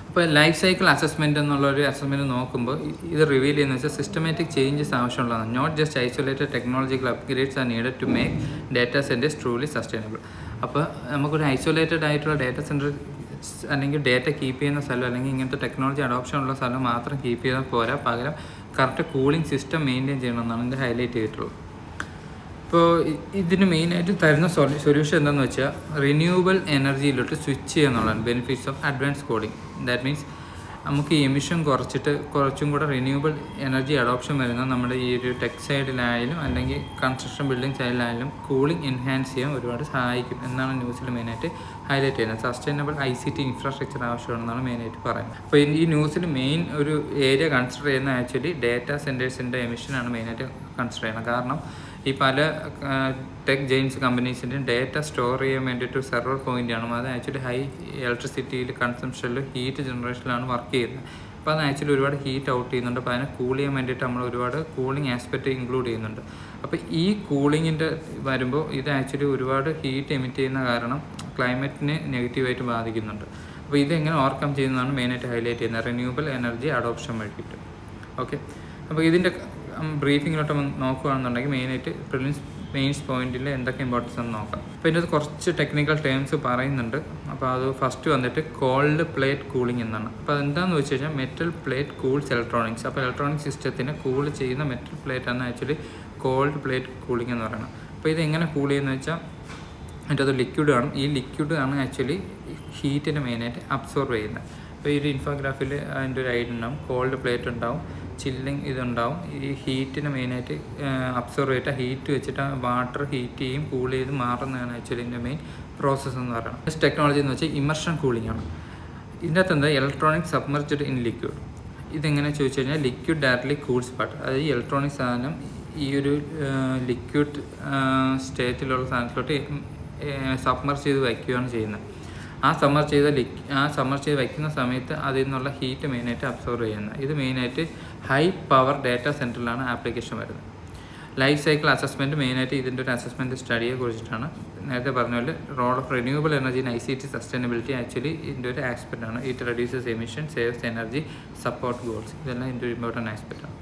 അപ്പോൾ ലൈഫ് സൈക്കിൾ അസസ്മെൻറ്റ് എന്നുള്ളൊരു അസസ്മെൻറ്റ് നോക്കുമ്പോൾ ഇത് റിവീൽ ചെയ്യുന്നത് വെച്ചാൽ സിസ്റ്റമാറ്റിക് ചേഞ്ചസ് ആവശ്യമുള്ളതാണ്. Not just isolated technological upgrades are needed to make data centres truly sustainable. അപ്പോൾ നമുക്കൊരു ഐസൊലേറ്റഡ് ആയിട്ടുള്ള ഡാറ്റാ സെൻറ്റർ അല്ലെങ്കിൽ ഡാറ്റ കീപ്പ് ചെയ്യുന്ന സ്ഥലം അല്ലെങ്കിൽ ഇങ്ങനത്തെ ടെക്നോളജി അഡോപ്ഷൻ ഉള്ള സ്ഥലം മാത്രം കീപ്പ് ചെയ്താൽ പോരാ, പകരം കറക്റ്റ് കൂളിംഗ് സിസ്റ്റം മെയിൻറ്റെയിൻ ചെയ്യണമെന്നാണ് ഇത് ഹൈലൈറ്റ് ചെയ്തിട്ടുള്ളത്. ഇപ്പോൾ ഇതിന് മെയിനായിട്ട് തരുന്ന സൊല്യൂഷൻ എന്താണെന്ന് വെച്ചാൽ റിന്യൂവബിൾ എനർജിയിലോട്ട് സ്വിച്ച് ചെയ്യുക എന്നുള്ളതാണ് benefits of advance coding. That means നമുക്ക് ഈ എമിഷൻ കുറച്ചും കൂടെ റിന്യൂവബിൾ എനർജി അഡോപ്ഷൻ വരുന്ന നമ്മുടെ ഈ ഒരു ടെക് സൈഡിലായാലും അല്ലെങ്കിൽ കൺസ്ട്രക്ഷൻ ബിൽഡിംഗ് സൈഡിലായാലും കൂളിംഗ് എൻഹാൻസ് ചെയ്യാൻ ഒരുപാട് സഹായിക്കും എന്നാണ് ന്യൂസിൽ മെയിനായിട്ട് ഹൈലൈറ്റ് ചെയ്യുന്നത്. സസ്റ്റൈനബിൾ ICT ഇൻഫ്രാസ്ട്രക്ചർ ആവശ്യമാണെന്നാണ് മെയിനായിട്ട് പറയുന്നത്. അപ്പോൾ ഈ ന്യൂസിൽ മെയിൻ ഒരു ഏരിയ കൺസിഡർ ചെയ്യുന്ന ആക്ച്വലി ഡാറ്റാ സെൻറ്റേഴ്സിൻ്റെ എമിഷനാണ് മെയിനായിട്ട് കൺസിഡർ ചെയ്യുന്നത്. കാരണം ഈ പല ടെക് ജെയിൻസ് കമ്പനീസിൻ്റെയും ഡാറ്റ സ്റ്റോർ ചെയ്യാൻ വേണ്ടിയിട്ട് സെർവർ പോയിൻ്റാണ്. അത് ആക്ച്വലി ഹൈ ഇലക്ട്രിസിറ്റിയിൽ കൺസംഷനിൽ ഹീറ്റ് ജനറേഷനിലാണ് വർക്ക് ചെയ്യുന്നത്. അപ്പോൾ അത് ആക്ച്വലി ഒരുപാട് ഹീറ്റ് ഔട്ട് ചെയ്യുന്നുണ്ട്. അപ്പോൾ അതിനെ കൂൾ ചെയ്യാൻ വേണ്ടിയിട്ട് നമ്മൾ ഒരുപാട് കൂളിംഗ് ആസ്പെക്റ്റ് ഇൻക്ലൂഡ് ചെയ്യുന്നുണ്ട്. അപ്പോൾ ഈ കൂളിങ്ങിൻ്റെ വരുമ്പോൾ ഇത് ആക്ച്വലി ഒരുപാട് ഹീറ്റ് എമിറ്റ് ചെയ്യുന്ന കാരണം ക്ലൈമറ്റിനെ നെഗറ്റീവായിട്ട് ബാധിക്കുന്നുണ്ട്. അപ്പോൾ ഇതെങ്ങനെ ഓവർകം ചെയ്യുന്നതാണ് മെയിനായിട്ട് ഹൈലൈറ്റ് ചെയ്യുന്നത് റിന്യൂവബിൾ എനർജി അഡോപ്ഷൻ വഴിയിട്ട്. ഓക്കെ, അപ്പോൾ ഇതിൻ്റെ ബ്രീഫിങ്ങിലോട്ട് നോക്കുകയാണെന്നുണ്ടെങ്കിൽ മെയിനായിട്ട് മെയിൻസ് പോയിന്റിൽ എന്തൊക്കെ ഇമ്പോർട്ടൻസ് എന്ന് നോക്കാം. അപ്പോൾ ഇതിൻ്റെ കുറച്ച് ടെക്നിക്കൽ ടേംസ് പറയുന്നുണ്ട്. അപ്പോൾ അത് ഫസ്റ്റ് വന്നിട്ട് കോൾഡ് പ്ലേറ്റ് കൂളിംഗ് എന്നാണ്. അപ്പോൾ അതെന്താണെന്ന് വെച്ച് കഴിഞ്ഞാൽ മെറ്റൽ പ്ലേറ്റ് കൂൾസ് ഇലക്ട്രോണിക്സ്. അപ്പോൾ ഇലക്ട്രോണിക് സിസ്റ്റത്തിനെ കൂൾ ചെയ്യുന്ന മെറ്റൽ പ്ലേറ്റ് ആണ് ആക്ച്വലി കോൾഡ് പ്ലേറ്റ് കൂളിംഗ് എന്ന് പറയുന്നത്. അപ്പോൾ ഇത് എങ്ങനെ കൂൾ ചെയ്യുന്നത് വെച്ചാൽ അതിൻ്റെ അത് ലിക്വിഡ് ആണ്. ഈ ലിക്വിഡ് ആണ് ആക്ച്വലി ഹീറ്റിനെ മെയിനായിട്ട് അബ്സോർവ് ചെയ്യുന്നത്. അപ്പോൾ ഈ ഒരു ഇൻഫോഗ്രാഫിൽ അതിൻ്റെ ഒരു ഐഡിയ ഉണ്ടാവും. കോൾഡ് പ്ലേറ്റ് ഉണ്ടാവും, ചില്ലിങ് ഇതുണ്ടാവും. ഈ ഹീറ്റിനെ മെയിനായിട്ട് അബ്സോർവ് ചെയ്തിട്ട് ഹീറ്റ് വെച്ചിട്ട് വാട്ടർ ഹീറ്റ് ചെയ്യും കൂൾ ചെയ്ത് മാറുന്നതാണ് ആക്ച്വലി ഇതിൻ്റെ മെയിൻ പ്രോസസ്സ് എന്ന് പറയുന്നത്. നെക്സ്റ്റ് ടെക്നോളജി എന്ന് വെച്ചാൽ ഇമർഷൻ കൂളിംഗ് ആണ്. ഇതിൻ്റെ അകത്ത് എന്താ ഇലക്ട്രോണിക് സബ്മർജ്ഡ് ഇൻ ലിക്വിഡ്. ഇതെങ്ങനെ ചോദിച്ചു കഴിഞ്ഞാൽ ലിക്വിഡ് ഡയറക്ട്ലി കൂൾസ് പാർട്ട്. അതായത് ഈ ഇലക്ട്രോണിക് സാധനം ഈ ഒരു ലിക്വിഡ് സ്റ്റേറ്റിലുള്ള സാധനത്തിലോട്ട് സബ്മർജ് ചെയ്ത് വയ്ക്കുകയാണ് ചെയ്യുന്നത്. ആ സമ്മർ ചെയ്ത് വയ്ക്കുന്ന സമയത്ത് അതിൽ നിന്നുള്ള ഹീറ്റ് മെയിനായിട്ട് അബ്സോർവ് ചെയ്യുന്നത്. ഇത് മെയിനായിട്ട് ഹൈ പവർ ഡാറ്റാ സെൻറ്ററിലാണ് ആപ്ലിക്കേഷൻ വരുന്നത്. ലൈഫ് സൈക്കിൾ അസസ്മെൻറ്റ് മെയിനായിട്ട് ഇതിൻ്റെ ഒരു അസസ്മെൻറ്റ് സ്റ്റഡിയെ കുറിച്ചിട്ടാണ്. നേരത്തെ പറഞ്ഞ പോലെ role of renewable energy in ICT sustainability actually ഇതിൻ്റെ ഒരു ആസ്പെക്റ്റാണ്. It reduces emission, saves energy, support goals. ഇതെല്ലാം ഇതിൻ്റെ ഒരു ഇമ്പോർട്ടൻറ്റ് ആസ്പെക്റ്റാണ്.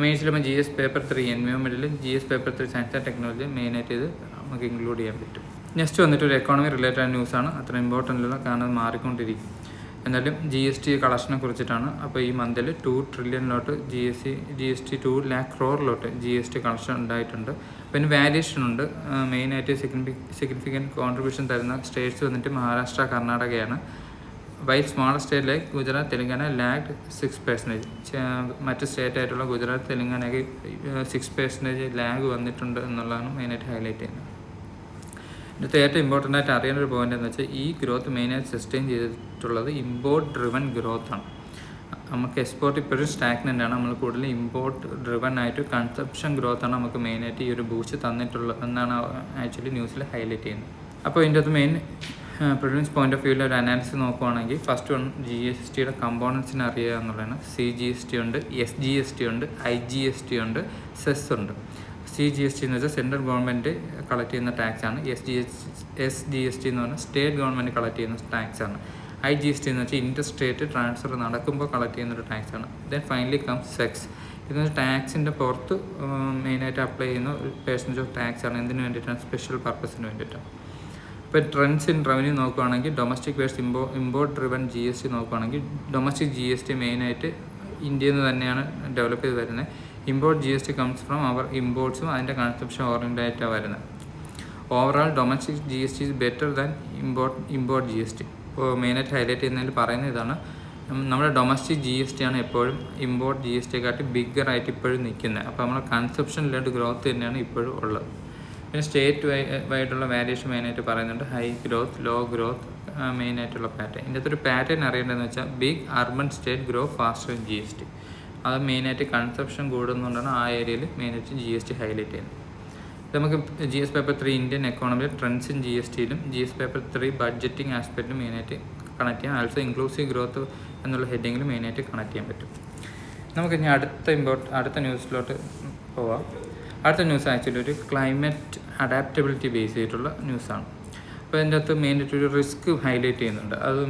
മെയിൻസിൽ GS പേപ്പർ 3 എൻവയോൺമെൻറ്റിലും GS paper 3 science and technology മെയിനായിട്ട് ഇത് നമുക്ക് ഇൻക്ലൂഡ് ചെയ്യാൻ പറ്റും. നെക്സ്റ്റ് വന്നിട്ട് ഒരു എക്കോണമി റിലേറ്റഡ് ന്യൂസാണ്. അത്ര ഇമ്പോർട്ടൻ്റ് അല്ല, കാരണം മാറിക്കൊണ്ടിരിക്കും. എന്നാലും GST കളക്ഷനെ കുറിച്ചിട്ടാണ്. അപ്പോൾ ഈ മന്തിൽ 2 ട്രില്യണിലോട്ട് GST 2 lakh crore GST collection ഉണ്ടായിട്ടുണ്ട്. പിന്നെ വാല്യൂഷൻ ഉണ്ട്. മെയിനായിട്ട് സിഗ്നിഫിക്കൻറ്റ് കോൺട്രിബ്യൂഷൻ തരുന്ന സ്റ്റേറ്റ്സ് വന്നിട്ട് മഹാരാഷ്ട്ര, കർണാടകയാണ്. While smaller state like Gujarat, Telangana lagged 6%. മറ്റ് സ്റ്റേറ്റായിട്ടുള്ള ഗുജറാത്ത്, തെലങ്കാനയ്ക്ക് 6% ലാഗ് വന്നിട്ടുണ്ട് എന്നുള്ളതാണ് മെയിനായിട്ട് ഹൈലൈറ്റ് ചെയ്യുന്നത്. ഇതിൻ്റെ ഏറ്റവും ഇമ്പോർട്ടൻ്റ് ആയിട്ട് അറിയേണ്ട ഒരു പോയിന്റ് എന്ന് വെച്ചാൽ ഈ ഗ്രോത്ത് മെയിനായിട്ട് സസ്റ്റെയിൻ ചെയ്തിട്ടുള്ളത് ഇമ്പോർട്ട് ഡ്രിവൺ ഗ്രോത്താണ്. നമുക്ക് എക്സ്പോർട്ട് ഇപ്പോഴും സ്റ്റാഗ്നൻ്റ് ആണ്. നമ്മൾ കൂടുതൽ ഇമ്പോർട്ട് ഡ്രിവൺ ആയിട്ട് കൺസപ്ഷൻ ഗ്രോത്താണ് നമുക്ക് മെയിനായിട്ട് ഈ ഒരു ബൂസ്റ്റ് തന്നിട്ടുള്ളത് എന്നാണ് ആക്ച്വലി ന്യൂസിൽ ഹൈലൈറ്റ് ചെയ്യുന്നത്. അപ്പോൾ ഇതിൻ്റെ അത് മെയിൻ പ്രിലിംസ് പോയിന്റ് ഓഫ് വ്യൂവിൽ ഒരു അനാലിസിസ് നോക്കുകയാണെങ്കിൽ ഫസ്റ്റ് വൺ GSTയുടെ കമ്പോണൻസിനെ അറിയുക എന്നുള്ളതാണ്. CGST ഉണ്ട്, SGST ഉണ്ട്, IGST ഉണ്ട്, സെസ് ഉണ്ട്. CGST എന്ന് വെച്ചാൽ സെൻട്രൽ ഗവൺമെൻറ് കളക്ട് ചെയ്യുന്ന ടാക്സാണ്. SGST എന്ന് പറഞ്ഞാൽ സ്റ്റേറ്റ് ഗവൺമെൻറ് കളക്ട് ചെയ്യുന്ന ടാക്സാണ്. IGST എന്ന് വെച്ചാൽ ഇൻ്റർ സ്റ്റേറ്റ് ട്രാൻസ്ഫർ നടക്കുമ്പോൾ കളക്ട് ചെയ്യുന്നൊരു ടാക്സാണ്. ദെൻ ഫൈനലി കംസ് സെക്സ്. ഇതെന്ന് ടാക്സിൻ്റെ പുറത്ത് മെയിനായിട്ട് അപ്ലൈ ചെയ്യുന്ന ഒരു പേഴ്സൻറ്റേജ് ഓഫ് ടാക്സാണ്. എന്തിനു വേണ്ടിയിട്ടാണ്? സ്പെഷ്യൽ പർപ്പസിന് വേണ്ടിയിട്ടാണ്. ഇപ്പോൾ ട്രെൻഡ്സ് ഇൻ റവന്യൂ നോക്കുകയാണെങ്കിൽ domestic versus import driven GST നോക്കുകയാണെങ്കിൽ ഡൊമസ്റ്റിക് GST മെയിനായിട്ട് ഇന്ത്യയിൽ നിന്ന് തന്നെയാണ് ഡെവലപ്പ് ചെയ്ത് വരുന്നത്. Import GST comes from our ഇമ്പോർട്ട്സും അതിൻ്റെ കൺസപ്ഷൻ ഓറിയൻറ്റഡ് ആയിട്ടാണ് വരുന്നത്. Overall domestic GST is better than import GST. ഇപ്പോൾ മെയിനായിട്ട് ഹൈലൈറ്റ് ചെയ്യുന്നതിൽ പറയുന്ന ഇതാണ്, നമ്മുടെ ഡൊമസ്റ്റിക് GST ആണ് എപ്പോഴും ഇമ്പോർട്ട് GSTയെക്കാട്ടി ബിഗ്ഗറായിട്ട് ഇപ്പോഴും നിൽക്കുന്നത്. അപ്പോൾ നമ്മുടെ കൺസപ്ഷൻ ലെഡ് ഗ്രോത്ത് തന്നെയാണ് ഇപ്പോഴും ഉള്ളത്. പിന്നെ സ്റ്റേറ്റ് വൈഡുള്ള വേരിയേഷൻ മെയിനായിട്ട് പറയുന്നുണ്ട്. ഹൈ ഗ്രോത്ത്, ലോ ഗ്രോത്ത് മെയിനായിട്ടുള്ള പാറ്റേൺ. ഇതിൻ്റെ അകത്തൊരു പാറ്റേൺ അറിയേണ്ടതെന്ന് വെച്ചാൽ big urban state grow faster in GST. അത് മെയിനായിട്ട് കൺസപ്ഷൻ കൂടുന്നതുകൊണ്ടാണ് ആ ഏരിയയിൽ മെയിനായിട്ട് GST ഹൈലൈറ്റ് ചെയ്യുന്നത്. നമുക്ക് GS പേപ്പർ 3 ഇന്ത്യൻ എക്കോണമിയിൽ ട്രെൻഡ്സ് ഇൻ GSTയിലും GS പേപ്പർ 3 ബഡ്ജറ്റിംഗ് ആസ്പെക്റ്റിലും മെയിനായിട്ട് കണക്ട് ചെയ്യാം. ആൾസോ ഇൻക്ലൂസീവ് ഗ്രോത്ത് എന്നുള്ള ഹെഡിങ്ങിൽ മെയിനായിട്ട് കണക്ട് ചെയ്യാൻ പറ്റും. നമുക്ക് ഇനി അടുത്ത ന്യൂസിലോട്ട് പോവാം. അടുത്ത ന്യൂസ് ആക്ച്വലി ഒരു ക്ലൈമറ്റ് അഡാപ്റ്റബിലിറ്റി ബേസ് ചെയ്തിട്ടുള്ള ന്യൂസാണ്. അപ്പോൾ അതിൻ്റെ അകത്ത് മെയിനായിട്ട് ഒരു റിസ്ക് ഹൈലൈറ്റ് ചെയ്യുന്നുണ്ട്. അത്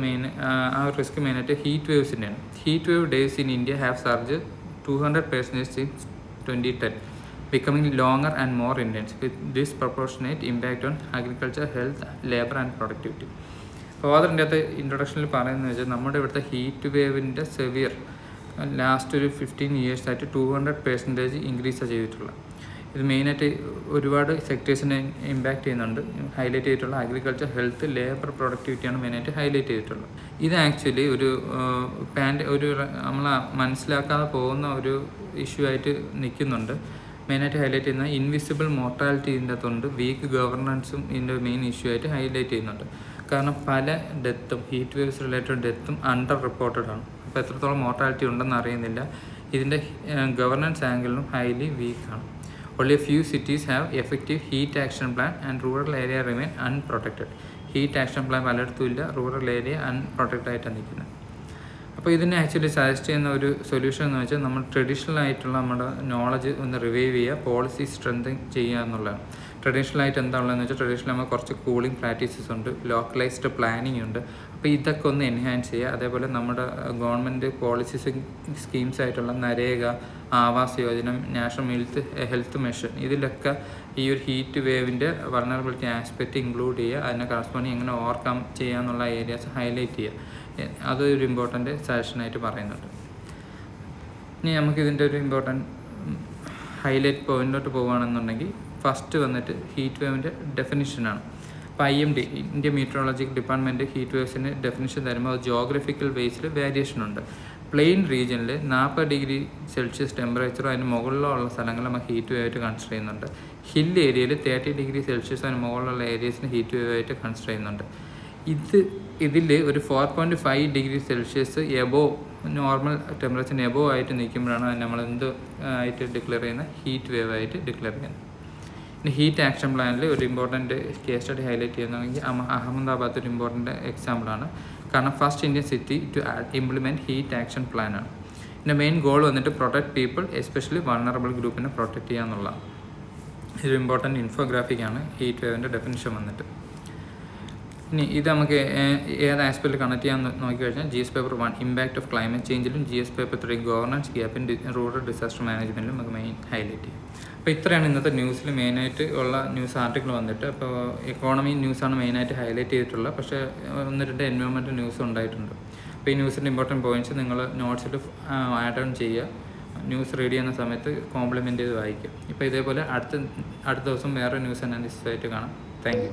ആ റിസ്ക് മെയിനായിട്ട് ഹീറ്റ് വേവ്സിൻ്റെയാണ്. Heat wave days in India have surge 200% since 2010, becoming longer and more intense with disproportionate impact on agriculture, health, labor and productivity. അപ്പോൾ അതിൻ്റെ അകത്ത് ഇൻട്രൊഡക്ഷനിൽ പറയുന്നത് വെച്ചാൽ നമ്മുടെ ഇവിടുത്തെ ഹീറ്റ് വേവിൻ്റെ സെവിയർ ലാസ്റ്റ് ഒരു 15 years ആയിട്ട് 200% ഇൻക്രീസാണ് ചെയ്തിട്ടുള്ളത്. ഇത് മെയിനായിട്ട് ഒരുപാട് സെക്ടേഴ്സിനെ ഇമ്പാക്റ്റ് ചെയ്യുന്നുണ്ട്. ഹൈലൈറ്റ് ചെയ്തിട്ടുള്ള അഗ്രികൾച്ചർ, ഹെൽത്ത്, ലേബർ, പ്രൊഡക്ടിവിറ്റിയാണ് മെയിനായിട്ട് ഹൈലൈറ്റ് ചെയ്തിട്ടുള്ളത്. ഇത് ആക്ച്വലി ഒരു നമ്മൾ മനസ്സിലാക്കാതെ പോകുന്ന ഒരു ഇഷ്യൂ ആയിട്ട് നിൽക്കുന്നുണ്ട്. മെയിനായിട്ട് ഹൈലൈറ്റ് ചെയ്യുന്ന ഇൻവിസിബിൾ മോർട്ടാലിറ്റി ഇതിൻ്റെ അകത്തുണ്ട്. വീക്ക് ഗവർണൻസും ഇതിൻ്റെ മെയിൻ ഇഷ്യൂ ആയിട്ട് ഹൈലൈറ്റ് ചെയ്യുന്നുണ്ട്. കാരണം പല ഡെത്തും ഹീറ്റ് വേവ്സ് റിലേറ്റഡ് ഡെത്തും അണ്ടർ റിപ്പോർട്ടഡ് ആണ്. അപ്പോൾ എത്രത്തോളം മോർട്ടാലിറ്റി ഉണ്ടെന്ന് അറിയുന്നില്ല. ഇതിൻ്റെ ഗവർണൻസ് ആംഗിളിലും ഹൈലി വീക്കാണ്. Only a few cities have effective heat action plan and rural area remain unprotected. Heat action plan പലയിടത്തും ഇല്ല, റൂറൽ ഏരിയ അൺപ്രൊട്ടക്റ്റഡ് ആയിട്ടാണ് നിൽക്കുന്നത്. അപ്പോൾ ഇതിനെ ആക്ച്വലി സജസ്റ്റ് ചെയ്യുന്ന ഒരു സൊല്യൂഷൻ എന്ന് വെച്ചാൽ നമ്മൾ ട്രഡീഷണൽ ആയിട്ടുള്ള നമ്മുടെ നോളജ് ഒന്ന് റിവൈവ് ചെയ്യുക, പോളിസി സ്ട്രെങ്തൻ ചെയ്യുക എന്നുള്ളതാണ്. ട്രഡീഷണൽ ആയിട്ട് എന്താ ഉള്ളതെന്ന് വെച്ചാൽ ട്രഡീഷണൽ നമ്മൾ കുറച്ച് കൂളിംഗ് പ്രാക്ടീസസ് ഉണ്ട്, ലോക്കലൈസ്ഡ് പ്ലാനിങ് ഉണ്ട്. അപ്പോൾ ഇതൊക്കെ ഒന്ന് എൻഹാൻസ് ചെയ്യുക. അതേപോലെ നമ്മുടെ ഗവൺമെൻറ് പോളിസീസ് സ്കീംസ് ആയിട്ടുള്ള NREGA, Awas Yojana, national health mission, ഇതിലൊക്കെ ഈ ഒരു ഹീറ്റ് വേവിൻ്റെ വൾണറബിലിറ്റി ആസ്പെക്റ്റ് ഇൻക്ലൂഡ് ചെയ്യുക. അതിനെ കറസ്പോണ്ടിങ് എങ്ങനെ ഓവർകം ചെയ്യുക എന്നുള്ള ഏരിയാസ് ഹൈലൈറ്റ് ചെയ്യുക. അതൊരു ഇമ്പോർട്ടൻ്റ് സജഷനായിട്ട് പറയുന്നുണ്ട്. ഇനി നമുക്കിതിൻ്റെ ഒരു ഇമ്പോർട്ടൻറ്റ് ഹൈലൈറ്റ് പോയിന്റിലോട്ട് പോകുകയാണെന്നുണ്ടെങ്കിൽ ഫസ്റ്റ് വന്നിട്ട് ഹീറ്റ് വേവിൻ്റെ ഡെഫിനിഷനാണ്. അപ്പോൾ IMD, Indian meteorological department heat വേവ്സിന് ഡെഫിനിഷൻ തരുമ്പോൾ അത് ജോഗ്രഫിക്കൽ ബേസിൽ വേരിയേഷൻ ഉണ്ട്. പ്ലെയിൻ റീജിയനിൽ 40°C ടെമ്പറേച്ചറും അതിന് മുകളിലുള്ള സ്ഥലങ്ങൾ നമ്മൾ ഹീറ്റ് വേവ് ആയിട്ട് കൺസിഡർ ചെയ്യുന്നുണ്ട്. ഹിൽ ഏരിയയിൽ 30°C അതിന് മുകളിലുള്ള ഏരിയസിന് ഹീറ്റ് വേവ് ആയിട്ട് കൺസിഡർ ചെയ്യുന്നുണ്ട്. ഇതിൽ ഒരു 4.5°C എബോവ് നോർമൽ ടെമ്പറേച്ചറിന് എബോവ് ആയിട്ട് നിൽക്കുമ്പോഴാണ് നമ്മൾ എന്ത് ആയിട്ട് ഡിക്ലെയർ ചെയ്യുന്നത്, ഹീറ്റ് വേവ് ആയിട്ട് ഡിക്ലെയർ ചെയ്യുന്നത്. ഇനി ഹീറ്റ് ആക്ഷൻ പ്ലാനിൽ ഒരു ഇമ്പോർട്ടൻറ്റ് കേസ് സ്റ്റഡി ഹൈലൈറ്റ് ചെയ്യുന്നതെങ്കിൽ അഹമ്മദാബാദ് ഒരു ഇമ്പോർട്ടൻ്റ് എക്സാമ്പിളാണ്. കാരണം first Indian city to implement heat action പ്ലാനാണ്. ഇതിൻ്റെ മെയിൻ ഗോൾ വന്നിട്ട് പ്രൊട്ടക്ട് പീപ്പിൾ, എസ്പെഷ്യലി വൾണറബിൾ ഗ്രൂപ്പിനെ പ്രൊട്ടക്ട് ചെയ്യുക എന്നുള്ളതാണ്. ഇതൊരു ഇമ്പോർട്ടൻറ്റ് ഇൻഫോഗ്രാഫിക്കാണ് ഹീറ്റ് വേവിൻ്റെ ഡെഫിനിഷൻ വന്നിട്ട്. ഇനി ഇത് നമുക്ക് ഏത് ആസ്പെക്റ്റിൽ കണക്ട് ചെയ്യാൻ നോക്കിക്കഴിഞ്ഞാൽ GS paper 1 impact of climate ചേഞ്ചിലും GS paper 3 governance gap in rural disaster മാനേജ്മെൻറ്റിലും നമുക്ക് മെയിൻ ഹൈലൈറ്റ് ചെയ്യും. അപ്പോൾ ഇത്രയാണ് ഇന്നത്തെ ന്യൂസിൽ മെയിനായിട്ട് ഉള്ള ന്യൂസ് ആർട്ടിക്കിൾ വന്നിട്ട്. അപ്പോൾ എക്കോണമി ന്യൂസാണ് മെയിനായിട്ട് ഹൈലൈറ്റ് ചെയ്തിട്ടുള്ളത്. പക്ഷേ 1-2 എൻവയോൺമെൻറ്റൽ ന്യൂസ് ഉണ്ടായിട്ടുണ്ട്. അപ്പോൾ ഈ ന്യൂസിൻ്റെ ഇമ്പോർട്ടൻറ്റ് പോയിൻറ്റ്സ് നിങ്ങൾ നോട്ട്സിൽ ആഡ് ഓൺ ചെയ്യുക. ന്യൂസ് റീഡ് ചെയ്യുന്ന സമയത്ത് കോംപ്ലിമെൻ്റ് ചെയ്ത് വായിക്കുക. ഇപ്പോൾ ഇതേപോലെ അടുത്ത ദിവസം വേറെ ന്യൂസ് അനാലിസിസ് ആയിട്ട് കാണാം. Thank you.